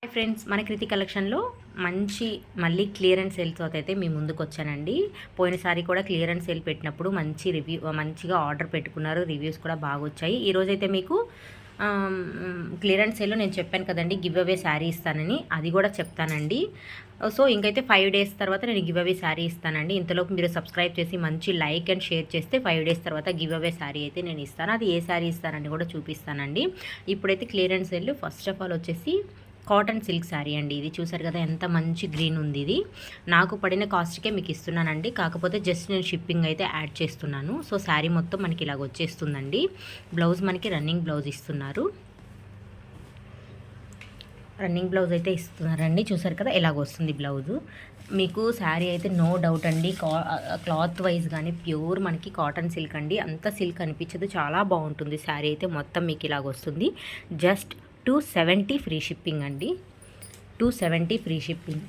Hi friends, మన కృతి కలెక్షన్లో మంచి మళ్ళీ క్లియరెన్స్ సేల్తో అయితే మీ ముందుకు వచ్చానండి. పోయినసారి కూడా క్లియరెన్స్ సేల్ పెట్టినప్పుడు మంచిగా ఆర్డర్ పెట్టుకున్నారు. రివ్యూస్ కూడా బాగా వచ్చాయి. ఈరోజైతే మీకు క్లియరెన్స్ సేల్లో నేను చెప్పాను కదండి, గివ్ అవే శారీ ఇస్తానని, అది కూడా చెప్తానండి. సో ఇంకైతే 5 డేస్ తర్వాత నేను గివ్ అవే శారీ ఇస్తానండి. ఇంతలోపు మీరు సబ్స్క్రైబ్ చేసి మంచి లైక్ అండ్ షేర్ చేస్తే 5 డేస్ తర్వాత గివ్ అవే శారీ అయితే నేను ఇస్తాను. అది ఏ శారీ ఇస్తానని కూడా చూపిస్తానండి. ఇప్పుడైతే clearance sale first of all వచ్చేసి కాటన్ సిల్క్ శారీ అండి. ఇది చూసారు కదా, ఎంత మంచి గ్రీన్ ఉంది. ఇది నాకు పడిన కాస్ట్కే మీకు ఇస్తున్నానండి. కాకపోతే జస్ట్ నేను షిప్పింగ్ అయితే యాడ్ చేస్తున్నాను. సో శారీ మొత్తం మనకి ఇలాగ వచ్చేస్తుందండి. బ్లౌజ్ మనకి రన్నింగ్ బ్లౌజ్ ఇస్తున్నారు. రన్నింగ్ బ్లౌజ్ అయితే ఇస్తున్నారండి. చూసారు కదా, ఇలాగ వస్తుంది బ్లౌజు. మీకు శారీ అయితే నో డౌట్ అండి, క్లాత్ వైజ్ కానీ ప్యూర్ మనకి కాటన్ సిల్క్ అండి. అంత సిల్క్ అనిపించదు, చాలా బాగుంటుంది శారీ అయితే. మొత్తం మీకు ఇలాగ వస్తుంది. జస్ట్ 270 ఫ్రీ షిప్పింగ్ అండి. 270 ఫ్రీ షిప్పింగ్.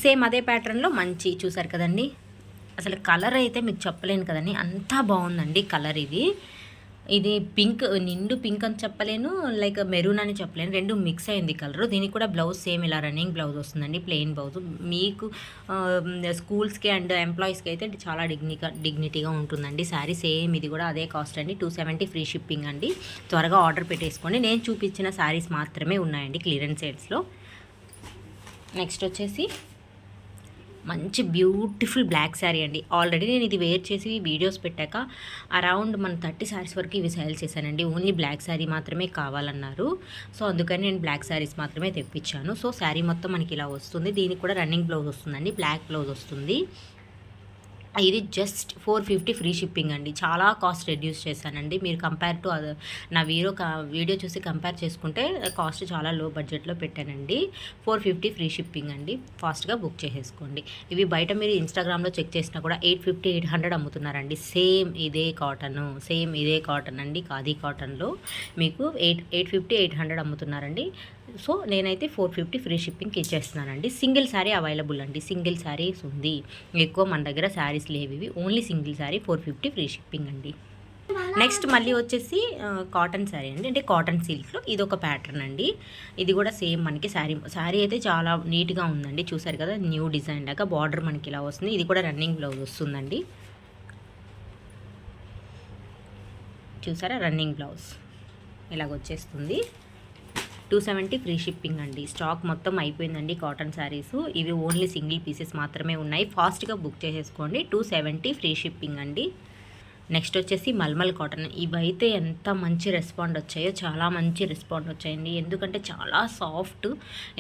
సేమ్ అదే ప్యాటర్న్లో మంచి చూసారు కదండి. అసలు కలర్ అయితే మీకు చెప్పలేను కదండి, అంతా బాగుందండి కలర్. ఇది పింక్, నిండు పింక్ అని చెప్పలేను, లైక్ మెరూన్ అని చెప్పలేను, రెండు మిక్స్ అయింది కలర్. దీనికి కూడా బ్లౌజ్ సేమ్ ఇలా రన్నింగ్ బ్లౌజ్ వస్తుందండి, ప్లెయిన్ బ్లౌజ్. మీకు స్కూల్స్కి అండ్ ఎంప్లాయీస్కి అయితే చాలా డిగ్నిటీగా ఉంటుందండి శారీ. సేమ్ ఇది కూడా అదే కాస్ట్ అండి. 270 ఫ్రీ షిప్పింగ్ అండి. త్వరగా ఆర్డర్ పెట్టేసుకోండి. నేను చూపించిన శారీస్ మాత్రమే ఉన్నాయండి క్లియరెన్స్ సేల్స్లో. నెక్స్ట్ వచ్చేసి మంచి బ్యూటిఫుల్ బ్లాక్ శారీ అండి. ఆల్రెడీ నేను ఇది వేర్ చేసి వీడియోస్ పెట్టాక అరౌండ్ మన 30 శారీస్ వరకు ఇవి సేల్ చేశానండి. ఓన్లీ బ్లాక్ శారీ మాత్రమే కావాలన్నారు. సో అందుకని నేను బ్లాక్ శారీస్ మాత్రమే తెప్పించాను. సో శారీ మొత్తం మనకి ఇలా వస్తుంది. దీనికి కూడా రన్నింగ్ బ్లౌజ్ వస్తుందండి, బ్లాక్ బ్లౌజ్ వస్తుంది. ఇది జస్ట్ 450 ఫ్రీ షిప్పింగ్ అండి. చాలా కాస్ట్ రెడ్యూస్ చేశానండి. మీరు కంపేర్ టు నా వీడియో చూసి కంపేర్ చేసుకుంటే కాస్ట్ చాలా లో బడ్జెట్లో పెట్టానండి. 450 ఫ్రీ షిప్పింగ్ అండి. ఫాస్ట్గా బుక్ చేసేసుకోండి. ఇవి బయట మీరు ఇన్స్టాగ్రామ్లో చెక్ చేసినా కూడా 850, 800 అమ్ముతున్నారండి. సేమ్ ఇదే కాటన్ అండి. ఖాదీ కాటన్లో మీకు 850, 800 అమ్ముతున్నారండి. సో నేనైతే 450 ఫ్రీ షిప్పింగ్కి ఇచ్చేస్తున్నానండి. సింగిల్ శారీ అవైలబుల్ అండి. సింగిల్ శారీస్ ఉంది, ఎక్కువ మన దగ్గర శారీస్ లేవు. ఇవి only single sari 450 free shipping అండి. నెక్స్ట్ మళ్ళీ వచ్చేసి కాటన్ శారీ అండి, అంటే కాటన్ సిల్క్లో ఇది ఒక ప్యాటర్న్ అండి. ఇది కూడా సేమ్ మనకి శారీ అయితే చాలా నీట్గా ఉందండి. చూసారు కదా, న్యూ డిజైన్ లాగా బార్డర్ మనకి ఇలా వస్తుంది. ఇది కూడా రన్నింగ్ బ్లౌజ్ వస్తుందండి. చూసారా, రన్నింగ్ బ్లౌజ్ ఇలాగ వచ్చేస్తుంది. 270 ఫ్రీ షిప్పింగ్ అండి. స్టాక్ మొత్తం అయిపోయిందండి కాటన్ శారీస్. ఇవి ఓన్లీ సింగిల్ పీసెస్ మాత్రమే ఉన్నాయి. ఫాస్ట్గా బుక్ చేసేసుకోండి. 270 ఫ్రీ షిప్పింగ్ అండి. నెక్స్ట్ వచ్చేసి మల్మల్ కాటన్. ఇవైతే ఎంత మంచి రెస్పాండ్ వచ్చాయో, చాలా మంచి రెస్పాండ్ వచ్చాయండి. ఎందుకంటే చాలా సాఫ్ట్,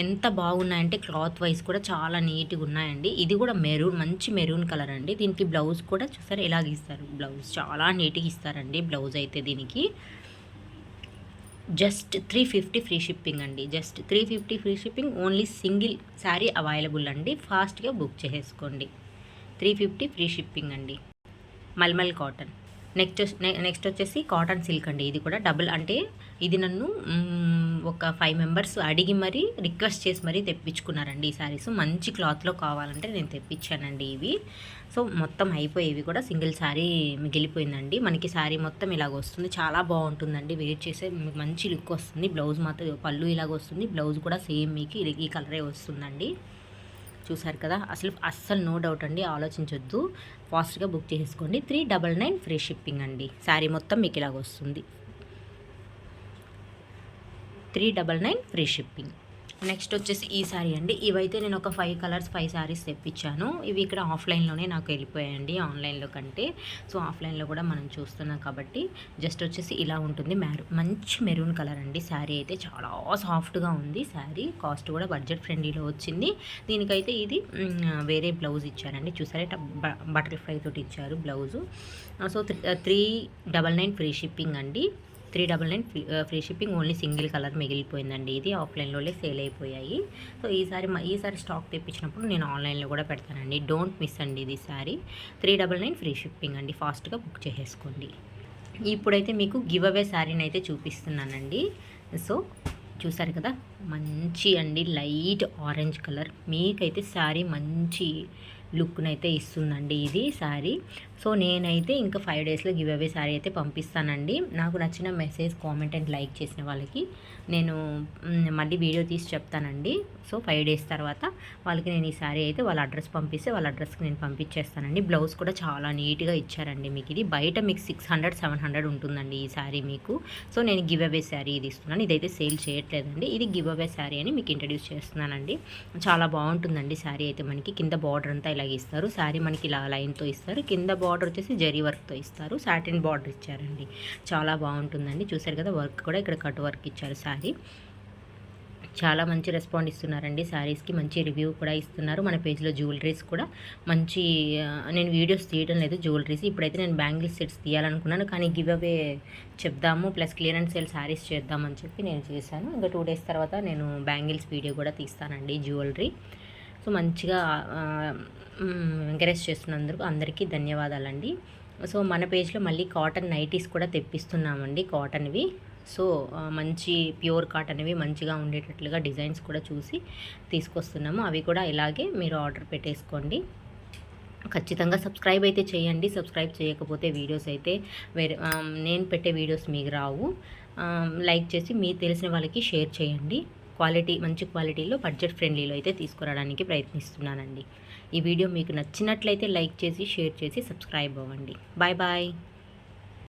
ఎంత బాగున్నాయంటే క్లాత్ వైజ్ కూడా చాలా నీట్గా ఉన్నాయండి. ఇది కూడా మంచి మెరూన్ కలర్ అండి. దీనికి బ్లౌజ్ కూడా చూసారు ఎలాగ ఇస్తారు. బ్లౌజ్ చాలా నీట్గా ఇస్తారండి బ్లౌజ్ అయితే. దీనికి జస్ట్ 350 ఫ్రీ షిప్పింగ్ అండి. Just 350 free shipping. Only single sari available అండి. ఫాస్ట్గా బుక్ చేసేసుకోండి. 350 ఫ్రీ షిప్పింగ్ అండి. మల్మల్ కాటన్. నెక్స్ట్ వచ్చేసి కాటన్ సిల్క్ అండి. ఇది కూడా డబుల్, అంటే ఇది నన్ను ఒక 5 మెంబర్స్ అడిగి మరీ రిక్వెస్ట్ చేసి మరీ తెప్పించుకున్నారండి ఈ శారీస్. మంచి క్లాత్లో కావాలంటే నేను తెప్పించానండి ఇవి. సో మొత్తం అయిపోయేవి కూడా సింగిల్ శారీ మిగిలిపోయిందండి. మనకి శారీ మొత్తం ఇలాగ వస్తుంది. చాలా బాగుంటుందండి, వేర్ చేసే మంచి లుక్ వస్తుంది. బ్లౌజ్ మాత్రం పళ్ళు ఇలాగ వస్తుంది. బ్లౌజ్ కూడా సేమ్ మీకు ఈ కలరే వస్తుందండి. చూసారు కదా, అస్సలు నో డౌట్ అండి, ఆలోచించొద్దు. ఫాస్ట్గా బుక్ చేసుకోండి. 399 ఫ్రీ షిప్పింగ్ అండి. శారీ మొత్తం మీకు ఇలాగ వస్తుంది. 399 ఫ్రీ షిప్పింగ్. నెక్స్ట్ వచ్చేసి ఈ శారీ అండి. ఇవైతే నేను ఒక 5 కలర్స్ 5 శారీస్ తెప్పించాను. ఇవి ఇక్కడ ఆఫ్లైన్లోనే నాకు వెళ్ళిపోయాయండి, ఆన్లైన్లో కంటే. సో ఆఫ్లైన్లో కూడా మనం చూస్తున్నాం కాబట్టి జస్ట్ వచ్చేసి ఇలా ఉంటుంది. మంచి మెరూన్ కలర్ అండి. శారీ అయితే చాలా సాఫ్ట్గా ఉంది. శారీ కాస్ట్ కూడా బడ్జెట్ ఫ్రెండ్లీలో వచ్చింది. దీనికైతే ఇది వేరే బ్లౌజ్ ఇచ్చారండి. చూసారా, బటర్ఫ్లై తోటి ఇచ్చారు బ్లౌజు. సో 399 ఫ్రీ షిప్పింగ్ అండి. 399 free shipping. Only single colour మిగిలిపోయిందండి. ఇది ఆఫ్లైన్లోనే సేల్ అయిపోయాయి. సో ఈసారి స్టాక్ తెప్పించినప్పుడు నేను ఆన్లైన్లో కూడా పెడతానండి. డోంట్ మిస్ అండి ఇది శారీ. 399 ఫ్రీ షిప్పింగ్ అండి. ఫాస్ట్గా బుక్ చేసేసుకోండి. ఇప్పుడైతే మీకు గివ్ అవే శారీని అయితే చూపిస్తున్నానండి. సో చూసారు కదా, మంచి అండి లైట్ ఆరెంజ్ కలర్. మీకైతే శారీ మంచి లుక్నైతే ఇస్తుందండి. ఇది శారీ సో నేనైతే ఇంకా 5 డేస్లో గివ్ అవే శారీ అయితే పంపిస్తానండి. నాకు నచ్చిన మెసేజ్, కామెంట్ అండ్ లైక్ చేసిన వాళ్ళకి నేను మళ్ళీ వీడియో తీసి చెప్తానండి. సో 5 డేస్ తర్వాత వాళ్ళకి నేను ఈ శారీ అయితే వాళ్ళ అడ్రస్ పంపిస్తే వాళ్ళ అడ్రస్కి నేను పంపించేస్తానండి. బ్లౌజ్ కూడా చాలా నీట్గా ఇచ్చారండి. మీకు ఇది బయట మీకు 600-700 ఉంటుందండి ఈ శారీ మీకు. సో నేను గివ్ అవే శారీ ఇది ఇస్తున్నాను. ఇదైతే సేల్ చేయట్లేదండి. ఇది గివ్ అవే శారీ అని మీకు ఇంట్రడ్యూస్ చేస్తున్నానండి. చాలా బాగుంటుందండి శారీ అయితే. మనకి కింద బార్డర్ అంతా ఇలాగ ఇస్తారు. శారీ మనకి ఇలా లైన్తో ఇస్తారు. కింద బార్డర్ వచ్చేసి జరీ వర్క్తో ఇస్తారు. సాటిన్ బార్డర్ ఇచ్చారండి. చాలా బాగుంటుందండి. చూసారు కదా, వర్క్ కూడా ఇక్కడ కట్ వర్క్ ఇచ్చారు. శారీ చాలా మంచి రెస్పాండ్ ఇస్తున్నారండి. శారీస్కి మంచి రివ్యూ కూడా ఇస్తున్నారు. మన పేజ్లో జ్యువెలరీస్ కూడా మంచి నేను వీడియోస్ తీయడం లేదు జ్యువెలరీస్. ఇప్పుడైతే నేను బ్యాంగిల్స్ సెట్స్ తీయాలనుకున్నాను, కానీ గివ్ అవే చెప్దాము ప్లస్ క్లియరెన్స్ సేల్ శారీస్ చేద్దామని చెప్పి నేను చేశాను. ఇంకా 2 డేస్ తర్వాత నేను బ్యాంగిల్స్ వీడియో కూడా తీస్తానండి జ్యువెలరీ. సో మంచిగా ఎంకరేజ్ చేస్తున్నందుకు అందరికీ ధన్యవాదాలండి. సో మన పేజ్లో మళ్ళీ కాటన్ నైటీస్ కూడా తెప్పిస్తున్నామండి, కాటన్వి. సో మంచి ప్యూర్ కాటన్వి మంచిగా ఉండేటట్లుగా డిజైన్స్ కూడా చూసి తీసుకొస్తున్నాము. అవి కూడా ఇలాగే మీరు ఆర్డర్ పెట్టేసుకోండి. ఖచ్చితంగా సబ్స్క్రైబ్ అయితే చేయండి. సబ్స్క్రైబ్ చేయకపోతే వీడియోస్ అయితే నేను పెట్టే వీడియోస్ మీకు రావు. లైక్ చేసి మీకు తెలిసిన వాళ్ళకి షేర్ చేయండి. మంచి క్వాలిటీలో బడ్జెట్ ఫ్రెండ్లీలో అయితే తీసుకురావడానికి ప్రయత్నిస్తున్నానండి. ఈ వీడియో మీకు నచ్చినట్లయితే లైక్ చేసి షేర్ చేసి సబ్స్క్రైబ్ అవ్వండి. Bye bye.